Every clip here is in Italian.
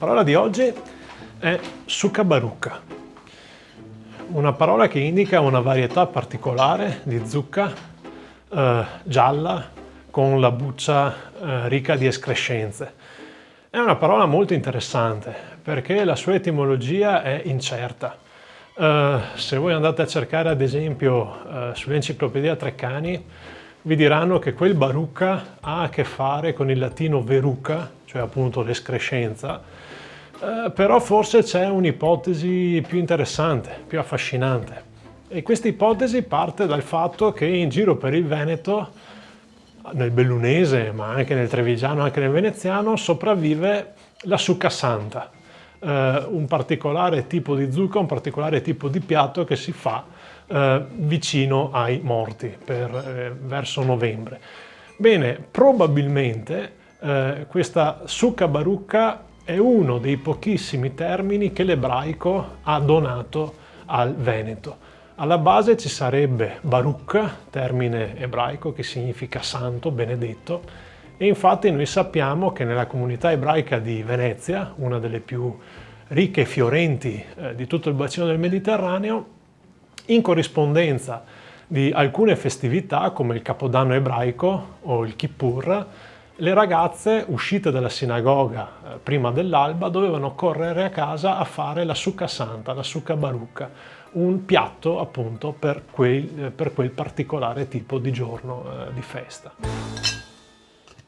parola di oggi è Zucca-Barucca, una parola che indica una varietà particolare di zucca gialla con la buccia ricca di escrescenze. È una parola molto interessante perché la sua etimologia è incerta. Se voi andate a cercare ad esempio sull'enciclopedia Treccani, vi diranno che quel barucca ha a che fare con il latino veruca, cioè appunto l'escrescenza, però forse c'è un'ipotesi più interessante, più affascinante. E questa ipotesi parte dal fatto che in giro per il Veneto, nel bellunese, ma anche nel trevigiano, anche nel veneziano, sopravvive la succasanta, un particolare tipo di zucca, un particolare tipo di piatto che si fa vicino ai morti verso novembre. Bene, probabilmente questa Zucca-Barucca è uno dei pochissimi termini che l'ebraico ha donato al Veneto. Alla base ci sarebbe Baruch, termine ebraico che significa santo, benedetto, e infatti noi sappiamo che nella comunità ebraica di Venezia, una delle più ricche e fiorenti di tutto il bacino del Mediterraneo, in corrispondenza di alcune festività come il Capodanno ebraico o il Kippur, le ragazze uscite dalla sinagoga prima dell'alba dovevano correre a casa a fare la succa santa, la succa barucca, un piatto appunto per quel particolare tipo di giorno di festa.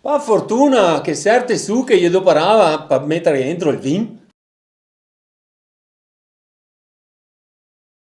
Per fortuna che certe sucche gli doparava per mettere dentro il vin.